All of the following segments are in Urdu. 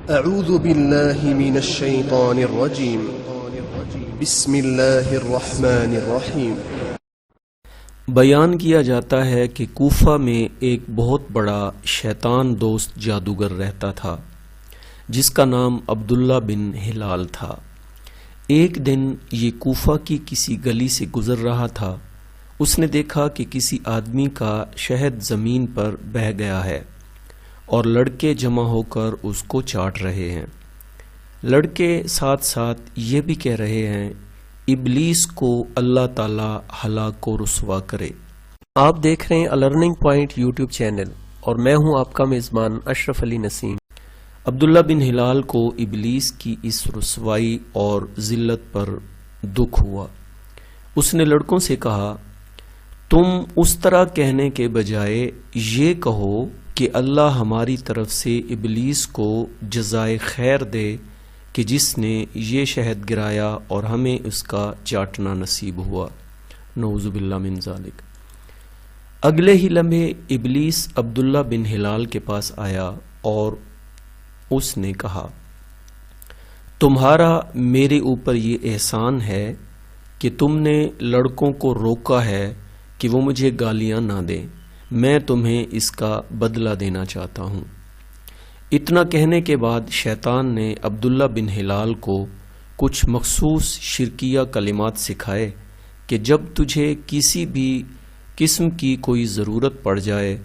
اعوذ باللہ من الشیطان الرجیم بسم اللہ الرحمن الرحیم۔ بیان کیا جاتا ہے کہ کوفہ میں ایک بہت بڑا شیطان دوست جادوگر رہتا تھا جس کا نام عبداللہ بن ہلال تھا۔ ایک دن یہ کوفہ کی کسی گلی سے گزر رہا تھا۔ اس نے دیکھا کہ کسی آدمی کا شہد زمین پر بہہ گیا ہے اور لڑکے جمع ہو کر اس کو چاٹ رہے ہیں۔ لڑکے ساتھ ساتھ یہ بھی کہہ رہے ہیں ابلیس کو اللہ تعالی ہلاک و رسوا کرے۔ آپ دیکھ رہے ہیں لرننگ پوائنٹ یوٹیوب چینل اور میں ہوں آپ کا میزبان اشرف علی نسیم۔ عبداللہ بن ہلال کو ابلیس کی اس رسوائی اور ذلت پر دکھ ہوا۔ اس نے لڑکوں سے کہا تم اس طرح کہنے کے بجائے یہ کہو کہ اللہ ہماری طرف سے ابلیس کو جزائے خیر دے کہ جس نے یہ شہد گرایا اور ہمیں اس کا چاٹنا نصیب ہوا، نعوذ باللہ من ذالک۔ اگلے ہی لمحے ابلیس عبداللہ بن ہلال کے پاس آیا اور اس نے کہا تمہارا میرے اوپر یہ احسان ہے کہ تم نے لڑکوں کو روکا ہے کہ وہ مجھے گالیاں نہ دیں، میں تمہیں اس کا بدلہ دینا چاہتا ہوں۔ اتنا کہنے کے بعد شیطان نے عبداللہ بن ہلال کو کچھ مخصوص شرکیہ کلمات سکھائے کہ جب تجھے کسی بھی قسم کی کوئی ضرورت پڑ جائے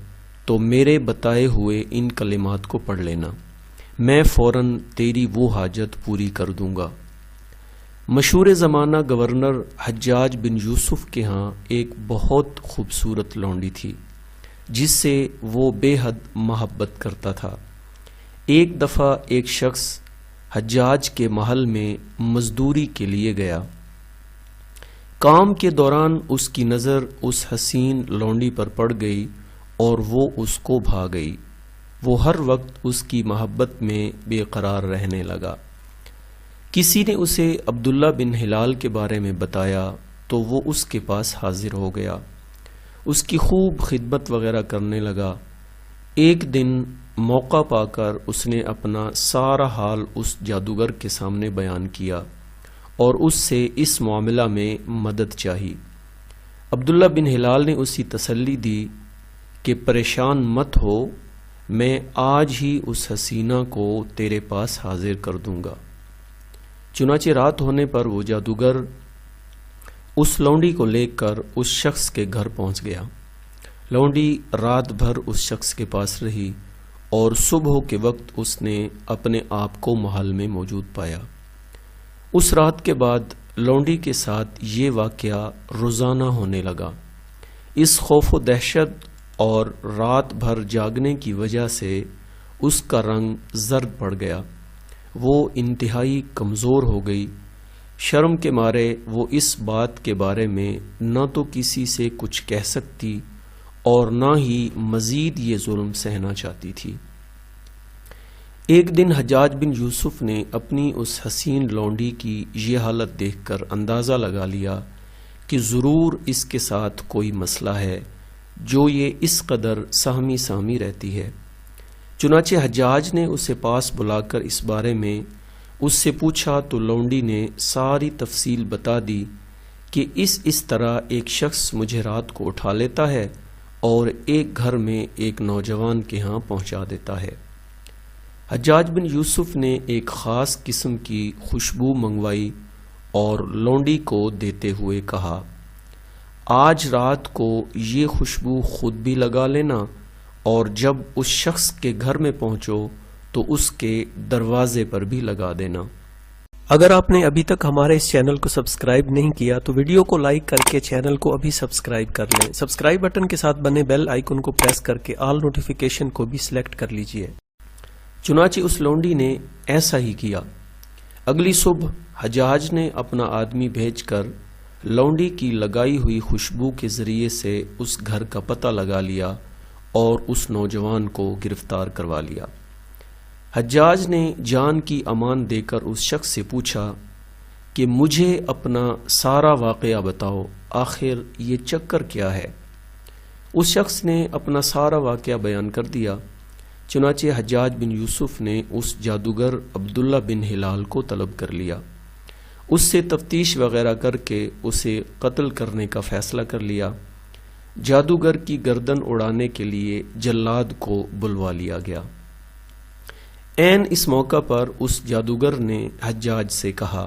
تو میرے بتائے ہوئے ان کلمات کو پڑھ لینا، میں فوراً تیری وہ حاجت پوری کر دوں گا۔ مشہور زمانہ گورنر حجاج بن یوسف کے ہاں ایک بہت خوبصورت لونڈی تھی جس سے وہ بے حد محبت کرتا تھا۔ ایک دفعہ ایک شخص حجاج کے محل میں مزدوری کے لیے گیا۔ کام کے دوران اس کی نظر اس حسین لونڈی پر پڑ گئی اور وہ اس کو بھا گئی۔ وہ ہر وقت اس کی محبت میں بے قرار رہنے لگا۔ کسی نے اسے عبداللہ بن ہلال کے بارے میں بتایا تو وہ اس کے پاس حاضر ہو گیا، اس کی خوب خدمت وغیرہ کرنے لگا۔ ایک دن موقع پا کر اس نے اپنا سارا حال اس جادوگر کے سامنے بیان کیا اور اس سے اس معاملہ میں مدد چاہی۔ عبداللہ بن ہلال نے اسی تسلی دی کہ پریشان مت ہو، میں آج ہی اس حسینہ کو تیرے پاس حاضر کر دوں گا۔ چنانچہ رات ہونے پر وہ جادوگر اس لونڈی کو لے کر اس شخص کے گھر پہنچ گیا۔ لونڈی رات بھر اس شخص کے پاس رہی اور صبح کے وقت اس نے اپنے آپ کو محل میں موجود پایا۔ اس رات کے بعد لونڈی کے ساتھ یہ واقعہ روزانہ ہونے لگا۔ اس خوف و دہشت اور رات بھر جاگنے کی وجہ سے اس کا رنگ زرد پڑ گیا، وہ انتہائی کمزور ہو گئی۔ شرم کے مارے وہ اس بات کے بارے میں نہ تو کسی سے کچھ کہہ سکتی اور نہ ہی مزید یہ ظلم سہنا چاہتی تھی۔ ایک دن حجاج بن یوسف نے اپنی اس حسین لونڈی کی یہ حالت دیکھ کر اندازہ لگا لیا کہ ضرور اس کے ساتھ کوئی مسئلہ ہے جو یہ اس قدر سہمی سہمی رہتی ہے۔ چنانچہ حجاج نے اسے پاس بلا کر اس بارے میں اس سے پوچھا تو لونڈی نے ساری تفصیل بتا دی کہ اس طرح ایک شخص مجھے رات کو اٹھا لیتا ہے اور ایک گھر میں ایک نوجوان کے ہاں پہنچا دیتا ہے۔ حجاج بن یوسف نے ایک خاص قسم کی خوشبو منگوائی اور لونڈی کو دیتے ہوئے کہا آج رات کو یہ خوشبو خود بھی لگا لینا اور جب اس شخص کے گھر میں پہنچو تو اس کے دروازے پر بھی لگا دینا۔ اگر آپ نے ابھی تک ہمارے اس چینل کو سبسکرائب نہیں کیا تو ویڈیو کو لائک کر کے چینل کو ابھی سبسکرائب کر لیں۔ سبسکرائب بٹن کے ساتھ بنے بیل آئیکن کو پریس کر کے آل نوٹیفیکیشن کو بھی سلیکٹ کر لیجئے۔ چنانچہ اس لونڈی نے ایسا ہی کیا۔ اگلی صبح حجاج نے اپنا آدمی بھیج کر لونڈی کی لگائی ہوئی خوشبو کے ذریعے سے اس گھر کا پتہ لگا لیا اور اس نوجوان کو گرفتار کروا لیا۔ حجاج نے جان کی امان دے کر اس شخص سے پوچھا کہ مجھے اپنا سارا واقعہ بتاؤ، آخر یہ چکر کیا ہے؟ اس شخص نے اپنا سارا واقعہ بیان کر دیا۔ چنانچہ حجاج بن یوسف نے اس جادوگر عبداللہ بن ہلال کو طلب کر لیا، اس سے تفتیش وغیرہ کر کے اسے قتل کرنے کا فیصلہ کر لیا۔ جادوگر کی گردن اڑانے کے لیے جلاد کو بلوا لیا گیا۔ عین اس موقع پر اس جادوگر نے حجاج سے کہا،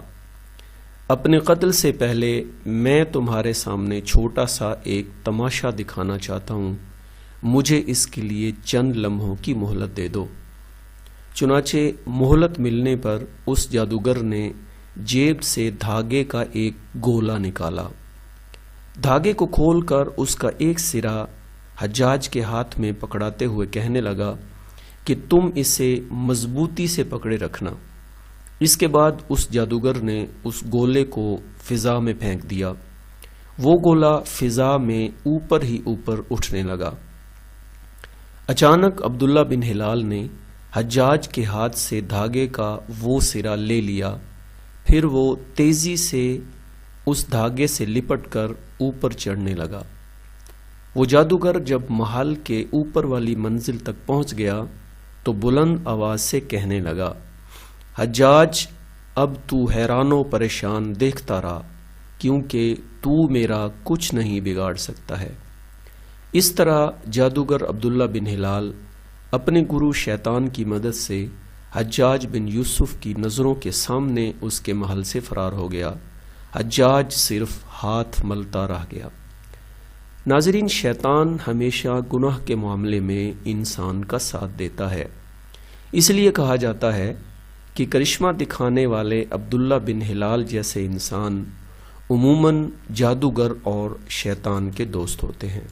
اپنے قتل سے پہلے میں تمہارے سامنے چھوٹا سا ایک تماشا دکھانا چاہتا ہوں، مجھے اس کے لیے چند لمحوں کی مہلت دے دو۔ چنانچہ مہلت ملنے پر اس جادوگر نے جیب سے دھاگے کا ایک گولا نکالا، دھاگے کو کھول کر اس کا ایک سرا حجاج کے ہاتھ میں پکڑاتے ہوئے کہنے لگا کہ تم اسے مضبوطی سے پکڑے رکھنا۔ اس کے بعد اس جادوگر نے اس گولے کو فضا میں پھینک دیا، وہ گولا فضا میں اوپر ہی اوپر اٹھنے لگا۔ اچانک عبداللہ بن ہلال نے حجاج کے ہاتھ سے دھاگے کا وہ سرا لے لیا، پھر وہ تیزی سے اس دھاگے سے لپٹ کر اوپر چڑھنے لگا۔ وہ جادوگر جب محل کے اوپر والی منزل تک پہنچ گیا تو بلند آواز سے کہنے لگا، حجاج اب تو حیران و پریشان دیکھتا رہا، کیونکہ تو میرا کچھ نہیں بگاڑ سکتا ہے۔ اس طرح جادوگر عبداللہ بن ہلال اپنے گرو شیطان کی مدد سے حجاج بن یوسف کی نظروں کے سامنے اس کے محل سے فرار ہو گیا۔ حجاج صرف ہاتھ ملتا رہ گیا۔ ناظرین، شیطان ہمیشہ گناہ کے معاملے میں انسان کا ساتھ دیتا ہے، اس لیے کہا جاتا ہے کہ کرشمہ دکھانے والے عبداللہ بن ہلال جیسے انسان عموماً جادوگر اور شیطان کے دوست ہوتے ہیں۔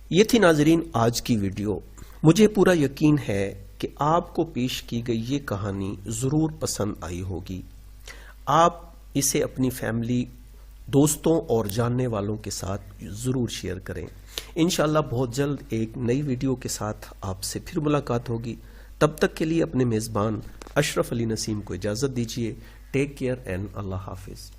یہ تھی ناظرین آج کی ویڈیو۔ مجھے پورا یقین ہے کہ آپ کو پیش کی گئی یہ کہانی ضرور پسند آئی ہوگی۔ آپ اسے اپنی فیملی، دوستوں اور جاننے والوں کے ساتھ ضرور شیئر کریں۔ انشاءاللہ بہت جلد ایک نئی ویڈیو کے ساتھ آپ سے پھر ملاقات ہوگی۔ تب تک کے لیے اپنے میزبان اشرف علی نسیم کو اجازت دیجیے۔ ٹیک کیئر اینڈ اللہ حافظ۔